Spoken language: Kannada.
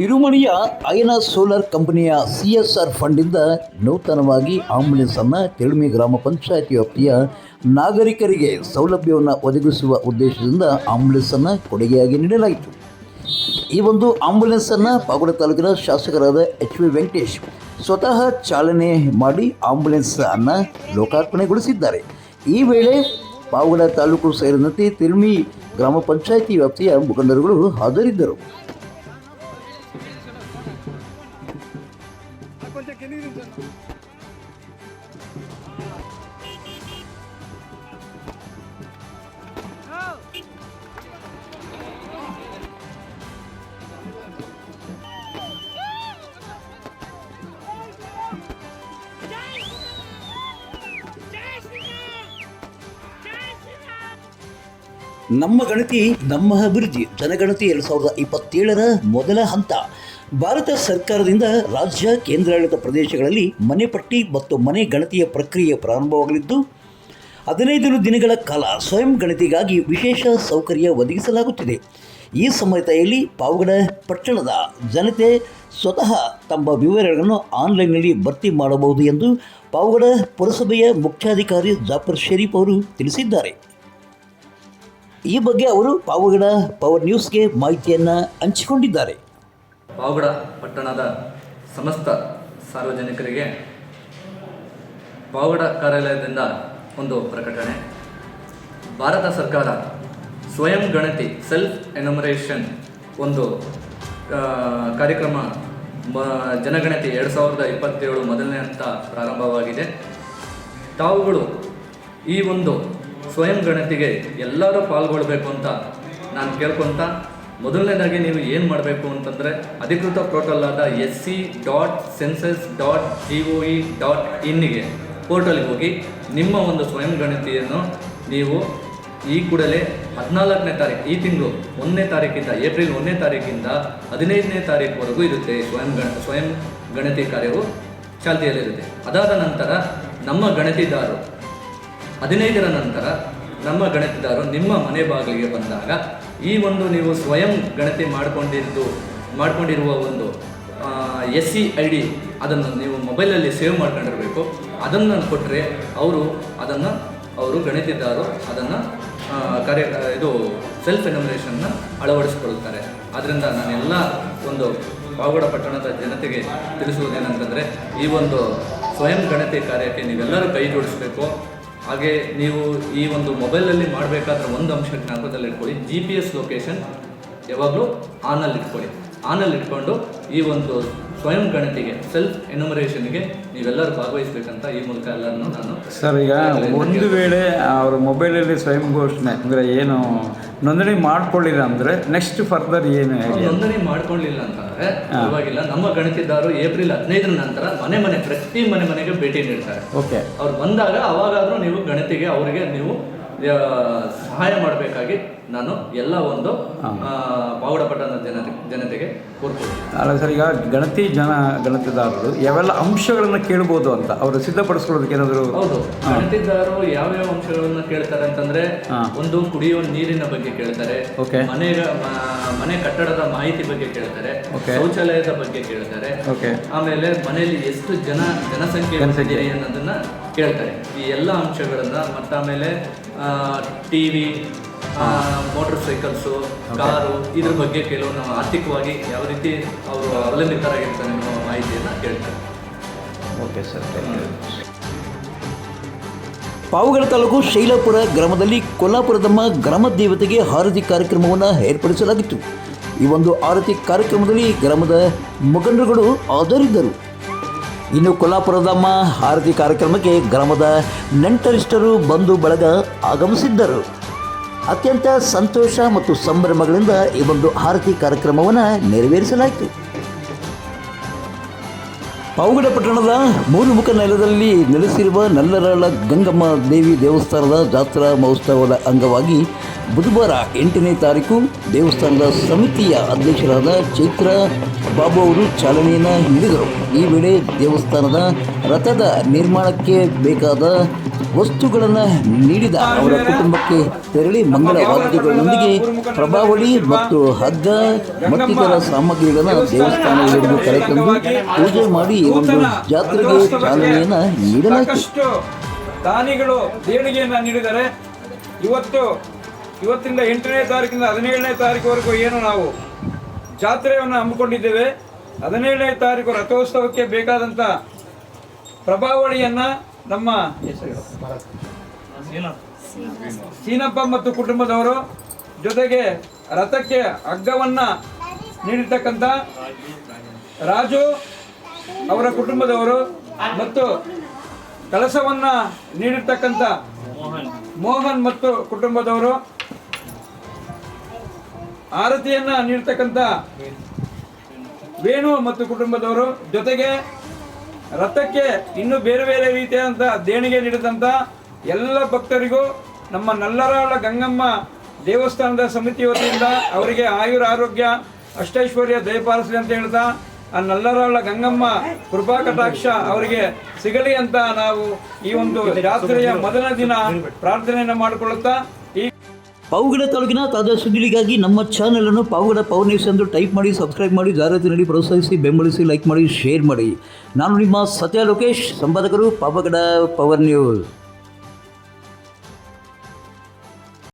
ತಿರುಮಣಿಯ ಅಯನ ಸೋಲಾರ್ ಕಂಪನಿಯ CSR ಫಂಡಿಂದ ನೂತನವಾಗಿ ಆಂಬ್ಯುಲೆನ್ಸನ್ನು ತಿರುಮಿ ಗ್ರಾಮ ಪಂಚಾಯಿತಿ ವ್ಯಾಪ್ತಿಯ ನಾಗರಿಕರಿಗೆ ಸೌಲಭ್ಯವನ್ನು ಒದಗಿಸುವ ಉದ್ದೇಶದಿಂದ ಆಂಬ್ಯುಲೆನ್ಸನ್ನು ಕೊಡುಗೆಯಾಗಿ ನೀಡಲಾಯಿತು. ಈ ಒಂದು ಆಂಬ್ಯುಲೆನ್ಸನ್ನು ಪಾವಗಡ ತಾಲೂಕಿನ ಶಾಸಕರಾದ HV ವೆಂಕಟೇಶ್ ಸ್ವತಃ ಚಾಲನೆ ಮಾಡಿ ಆಂಬ್ಯುಲೆನ್ಸನ್ನು ಲೋಕಾರ್ಪಣೆಗೊಳಿಸಿದ್ದಾರೆ. ಈ ವೇಳೆ ಪಾವಗಡ ತಾಲೂಕು ಸೇರಿದಂತೆ ತಿರುಮಿ ಗ್ರಾಮ ಪಂಚಾಯಿತಿ ವ್ಯಾಪ್ತಿಯ ಮುಖಂಡರುಗಳು ಹಾಜರಿದ್ದರು. ನಮ್ಮ ಗಣತಿ ನಮ್ಮ ಅಭಿವೃದ್ಧಿ ಜನಗಣತಿ 2027ರ ಮೊದಲ ಹಂತ ಭಾರತ ಸರ್ಕಾರದಿಂದ ರಾಜ್ಯ ಕೇಂದ್ರಾಡಳಿತ ಪ್ರದೇಶಗಳಲ್ಲಿ ಮನೆ ಪಟ್ಟಿ ಮತ್ತು ಮನೆ ಗಣತಿಯ ಪ್ರಕ್ರಿಯೆ ಪ್ರಾರಂಭವಾಗಲಿದ್ದು 15 ದಿನಗಳ ಕಾಲ ಸ್ವಯಂ ಗಣತಿಗಾಗಿ ವಿಶೇಷ ಸೌಕರ್ಯ ಒದಗಿಸಲಾಗುತ್ತಿದೆ. ಈ ಸಮಯದಲ್ಲಿ ಪಾವಗಡ ಪಟ್ಟಣದ ಜನತೆ ಸ್ವತಃ ತಮ್ಮ ವಿವರಗಳನ್ನು ಆನ್ಲೈನ್ನಲ್ಲಿ ಭರ್ತಿ ಮಾಡಬಹುದು ಎಂದು ಪಾವಗಡ ಪುರಸಭೆಯ ಮುಖ್ಯಾಧಿಕಾರಿ ಜಾಫರ್ ಶರೀಫ್ ಅವರು ತಿಳಿಸಿದ್ದಾರೆ. ಈ ಬಗ್ಗೆ ಅವರು ಪಾವಗಡ ಪವರ್ ನ್ಯೂಸ್ಗೆ ಮಾಹಿತಿಯನ್ನು ಹಂಚಿಕೊಂಡಿದ್ದಾರೆ. ಪಾವಗಡ ಪಟ್ಟಣದ ಸಮಸ್ತ ಸಾರ್ವಜನಿಕರಿಗೆ ಪಾವಗಡ ಕಾರ್ಯಾಲಯದಿಂದ ಒಂದು ಪ್ರಕಟಣೆ. ಭಾರತ ಸರ್ಕಾರ ಸ್ವಯಂ ಗಣತಿ ಸೆಲ್ಫ್ ಎನ್ಯುಮರೇಷನ್ ಒಂದು ಕಾರ್ಯಕ್ರಮ ಜನಗಣತಿ 2027 ಮೊದಲನೇ ಹಂತ ಪ್ರಾರಂಭವಾಗಿದೆ. ತಾವುಗಳು ಈ ಒಂದು ಸ್ವಯಂ ಗಣತಿಗೆ ಎಲ್ಲರೂ ಪಾಲ್ಗೊಳ್ಬೇಕು ಅಂತ ನಾನು ಕೇಳ್ಕೊತ, ಮೊದಲನೇದಾಗಿ ನೀವು ಏನು ಮಾಡಬೇಕು ಅಂತಂದರೆ ಅಧಿಕೃತ ಪೋರ್ಟಲ್ ಆದ sc.census.gov.in ಪೋರ್ಟಲ್ಗೆ ಹೋಗಿ ನಿಮ್ಮ ಒಂದು ಸ್ವಯಂ ಗಣತಿಯನ್ನು ನೀವು ಈ ಕೂಡಲೇ 14ನೇ ತಾರೀಕು, ಈ ತಿಂಗಳು 1ನೇ ತಾರೀಕಿಂದ ಏಪ್ರಿಲ್ 1ನೇ ತಾರೀಕಿಂದ 15ನೇ ತಾರೀಕುವರೆಗೂ ಇರುತ್ತೆ. ಸ್ವಯಂ ಗಣತಿ ಕಾರ್ಯವು ಚಾಲ್ತಿಯಲ್ಲಿರುತ್ತೆ. ಅದಾದ ನಂತರ ನಮ್ಮ ಗಣತಿದಾರರು 15ರ ನಂತರ ನಮ್ಮ ಗಣತಿದಾರರು ನಿಮ್ಮ ಮನೆ ಬಾಗಿಲಿಗೆ ಬಂದಾಗ ಈ ಒಂದು ನೀವು ಸ್ವಯಂ ಗಣತಿ ಮಾಡಿಕೊಂಡಿರುವ ಒಂದು SCID ಅದನ್ನು ನೀವು ಮೊಬೈಲಲ್ಲಿ ಸೇವ್ ಮಾಡ್ಕೊಂಡಿರಬೇಕು. ಅದನ್ನು ಕೊಟ್ಟರೆ ಅವರು ಗಣತಿದಾರರು ಅದನ್ನು ಸೆಲ್ಫ್ ಎನ್ಯುಮರೇಷನ್ನ ಅಳವಡಿಸಿಕೊಳ್ಳುತ್ತಾರೆ. ಆದ್ದರಿಂದ ನಾನೆಲ್ಲ ಒಂದು ಪಾವಗಡ ಪಟ್ಟಣದ ಜನತೆಗೆ ತಿಳಿಸುವುದೇನೆಂತಂದರೆ ಈ ಒಂದು ಸ್ವಯಂ ಗಣತಿ ಕಾರ್ಯಕ್ಕೆ ನೀವೆಲ್ಲರೂ ಕೈ ಜೋಡಿಸಬೇಕು. ಹಾಗೆ ನೀವು ಈ ಒಂದು ಮೊಬೈಲಲ್ಲಿ ಮಾಡಬೇಕಾದ್ರೆ ಒಂದು ಅಂಶ ಜ್ಞಾಪಕದಲ್ಲಿ ಇಟ್ಕೊಳ್ಳಿ, GPS ಲೊಕೇಶನ್ ಯಾವಾಗಲೂ ಆನಲ್ಲಿ ಇಟ್ಕೊಂಡು ಈ ಒಂದು ಸ್ವಯಂ ಗಣತಿಗೆ ಸೆಲ್ಫ್ ಎನ್ಯುಮರೇಷನ್ಗೆ ನೀವೆಲ್ಲರೂ ಭಾಗವಹಿಸಬೇಕಂತ ಈ ಮೂಲಕ ಎಲ್ಲರನ್ನು ನಾನು ಸರ್, ಈಗ ಒಂದು ವೇಳೆ ಅವರ ಮೊಬೈಲಲ್ಲಿ ಸ್ವಯಂ ಘೋಷಣೆ ಅಂದರೆ ಏನು ನೋಂದಣಿ ಮಾಡ್ಕೊಳ್ಳಿಲ್ಲ ಅಂದರೆ ನೆಕ್ಸ್ಟ್ ಫರ್ದರ್ ಏನು ನೋಂದಣಿ ಮಾಡ್ಕೊಳ್ಳಿಲ್ಲ ಅಂತಂದರೆ ಪರವಾಗಿಲ್ಲ. ನಮ್ಮ ಗಣತಿದಾರರು ಏಪ್ರಿಲ್ 15ರ ನಂತರ ಪ್ರತಿ ಮನೆಗೆ ಭೇಟಿ ನೀಡ್ತಾರೆ. ಓಕೆ, ಅವ್ರು ಬಂದಾಗ ಅವಾಗಾದರೂ ನೀವು ಗಣತಿಗೆ ಅವರಿಗೆ ನೀವು ಸಹಾಯ ಮಾಡಬೇಕಾಗಿ ನಾನು ಎಲ್ಲ ಒಂದು ಪಾವಗಡ ಪಟ್ಟಣದ ಜನತೆಗೆ ಕೋರ್ಕೊಳ್ತೀನಿ. ಅಲ್ಲ ಸರ್, ಈಗ ಗಣತಿದಾರರು ಯಾವೆಲ್ಲ ಅಂಶಗಳನ್ನು ಕೇಳ್ಬೋದು ಅಂತ ಅವರು ಸಿದ್ಧಪಡಿಸ್ಕೊಳ್ಳೋದಕ್ಕೆ ಏನಾದರೂ? ಹೌದು, ಗಣತಿದಾರರು ಯಾವ್ಯಾವ ಅಂಶಗಳನ್ನು ಕೇಳ್ತಾರೆ ಅಂತಂದ್ರೆ, ಒಂದು ಕುಡಿಯುವ ನೀರಿನ ಬಗ್ಗೆ ಕೇಳ್ತಾರೆ, ಮನೆ ಕಟ್ಟಡದ ಮಾಹಿತಿ ಬಗ್ಗೆ ಕೇಳ್ತಾರೆ, ಶೌಚಾಲಯದ ಬಗ್ಗೆ ಕೇಳ್ತಾರೆ, ಆಮೇಲೆ ಮನೆಯಲ್ಲಿ ಎಷ್ಟು ಜನಸಂಖ್ಯೆ ಅನ್ನೋದನ್ನ ಕೇಳ್ತಾರೆ. ಈ ಎಲ್ಲ ಅಂಶಗಳನ್ನ ಆಮೇಲೆ TV, ಮೋಟರ್ ಸೈಕಲ್ಸು, ಕಾರು, ಇದ್ರ ಬಗ್ಗೆ ಕೆಲವು ನಾವು ಆರ್ಥಿಕವಾಗಿ ಯಾವ ರೀತಿ ಅವರು ಅವಲಂಬಿತರಾಗಿರ್ತಾರೆ ಅನ್ನೋ ಮಾಹಿತಿಯನ್ನು ಕೇಳ್ತಾರೆ. ಓಕೆ ಸರ್, ಪಾವಗಡ ತಾಲೂಕು ಶೈಲಾಪುರ ಗ್ರಾಮದಲ್ಲಿ ಕೊಲ್ಲಾಪುರದಮ್ಮ ಗ್ರಾಮ ದೇವತೆಗೆ ಆರತಿ ಕಾರ್ಯಕ್ರಮವನ್ನು ಏರ್ಪಡಿಸಲಾಗಿತ್ತು. ಈ ಒಂದು ಆರತಿ ಕಾರ್ಯಕ್ರಮದಲ್ಲಿ ಗ್ರಾಮದ ಮುಖಂಡರುಗಳು ಹಾಜರಿದ್ದರು. ಇನ್ನು ಕೊಲ್ಲಾಪುರದಮ್ಮ ಆರತಿ ಕಾರ್ಯಕ್ರಮಕ್ಕೆ ಗ್ರಾಮದ ನೆಂಟರಿಷ್ಟರು ಬಂಧು ಬಳಗ ಆಗಮಿಸಿದ್ದರು. ಅತ್ಯಂತ ಸಂತೋಷ ಮತ್ತು ಸಂಭ್ರಮಗಳಿಂದ ಈ ಒಂದು ಆರತಿ ಕಾರ್ಯಕ್ರಮವನ್ನು ನೆರವೇರಿಸಲಾಯಿತು. ಪಾವಗಡ ಪಟ್ಟಣದ ಮೂರುಮುಖ ನೆಲದಲ್ಲಿ ನೆಲೆಸಿರುವ ನಲ್ಲರಾಳ ಗಂಗಮ್ಮ ದೇವಿ ದೇವಸ್ಥಾನದ ಜಾತ್ರಾ ಮಹೋತ್ಸವದ ಅಂಗವಾಗಿ ಬುಧವಾರ 8ನೇ ತಾರೀಕು ದೇವಸ್ಥಾನದ ಸಮಿತಿಯ ಅಧ್ಯಕ್ಷರಾದ ಚೈತ್ರ ಬಾಬು ಅವರು ಚಾಲನೆಯನ್ನು ನೀಡಿದರು. ಈ ವೇಳೆ ದೇವಸ್ಥಾನದ ರಥದ ನಿರ್ಮಾಣಕ್ಕೆ ಬೇಕಾದ ವಸ್ತುಗಳನ್ನು ನೀಡಿದ ಅವರ ಕುಟುಂಬಕ್ಕೆ ತೆರಳಿ ಮಂಗಳ ವಾದ್ಯಗಳೊಂದಿಗೆ ಪ್ರಭಾವಳಿ ಮತ್ತು ಹಗ್ಗ ಮತ್ತಿತರ ಸಾಮಗ್ರಿಗಳನ್ನು ದೇವಸ್ಥಾನದಲ್ಲಿ ಹಿಡಿದು ಕರೆತಂದು ಪೂಜೆ ಮಾಡಿ ಈ ಒಂದು ಜಾತ್ರೆಗೆ ಚಾಲನೆಯನ್ನು ನೀಡಲಾಯಿತು. ಸಾಕಷ್ಟು ದಾನಿಗಳು ದೇಣಿಗೆಯನ್ನು ನೀಡಿದ್ದಾರೆ. ಇವತ್ತಿಂದ 8ನೇ ತಾರೀಕಿಂದ 17ನೇ ತಾರೀಕುವರೆಗೂ ಏನು ನಾವು ಜಾತ್ರೆಯನ್ನು ಹಮ್ಮಿಕೊಂಡಿದ್ದೇವೆ, 17ನೇ ತಾರೀಕು ರಥೋತ್ಸವಕ್ಕೆ ಬೇಕಾದಂಥ ಪ್ರಭಾವಳಿಯನ್ನು ನಮ್ಮ ಸೀನಪ್ಪ ಮತ್ತು ಕುಟುಂಬದವರು, ಜೊತೆಗೆ ರಥಕ್ಕೆ ಹಗ್ಗವನ್ನು ನೀಡಿರ್ತಕ್ಕಂಥ ರಾಜು ಅವರ ಕುಟುಂಬದವರು ಮತ್ತು ಕಳಸವನ್ನು ನೀಡಿರ್ತಕ್ಕಂಥ ಮೋಹನ್ ಮತ್ತು ಕುಟುಂಬದವರು, ಆರತಿಯನ್ನು ನೀಡ್ತಕ್ಕಂಥ ವೇಣು ಮತ್ತು ಕುಟುಂಬದವರು, ಜೊತೆಗೆ ರಥಕ್ಕೆ ಇನ್ನೂ ಬೇರೆ ಬೇರೆ ರೀತಿಯಾದಂಥ ದೇಣಿಗೆ ನೀಡಿದಂಥ ಎಲ್ಲ ಭಕ್ತರಿಗೂ ನಮ್ಮ ನಲ್ಲರಾಳ ಗಂಗಮ್ಮ ದೇವಸ್ಥಾನದ ಸಮಿತಿ ವತಿಯಿಂದ ಅವರಿಗೆ ಆಯುರ ಆರೋಗ್ಯ ಅಷ್ಟೈಶ್ವರ್ಯ ದಯಪಾಲಿಸಲಿ ಅಂತ ಹೇಳ್ತಾ, ಆ ನಲ್ಲರಾಳ ಗಂಗಮ್ಮ ಕೃಪಾ ಕಟಾಕ್ಷ ಅವರಿಗೆ ಸಿಗಲಿ ಅಂತ ನಾವು ಈ ಒಂದು ಜಾತ್ರೆಯ ಮೊದಲ ದಿನ ಪ್ರಾರ್ಥನೆಯನ್ನು ಮಾಡಿಕೊಳ್ಳುತ್ತಾ ಈ ಪಾವಗಡ ತಾಲೂಕಿನ ತಾಜಾ ಸುದ್ದಿಗಳಿಗಾಗಿ ನಮ್ಮ ಚಾನಲನ್ನು ಪಾವಗಡ ಪವರ್ ನ್ಯೂಸ್ ಎಂದು ಟೈಪ್ ಮಾಡಿ, ಸಬ್ಸ್ಕ್ರೈಬ್ ಮಾಡಿ, ಜಾಹೀರಾತು ನೀಡಿ ಪ್ರೋತ್ಸಾಹಿಸಿ, ಬೆಂಬಲಿಸಿ, ಲೈಕ್ ಮಾಡಿ, ಶೇರ್ ಮಾಡಿ. ನಾನು ನಿಮ್ಮ ಸತ್ಯ ಲೋಕೇಶ್, ಸಂಪಾದಕರು ಪಾವಗಡ ಪವರ್ ನ್ಯೂಸ್.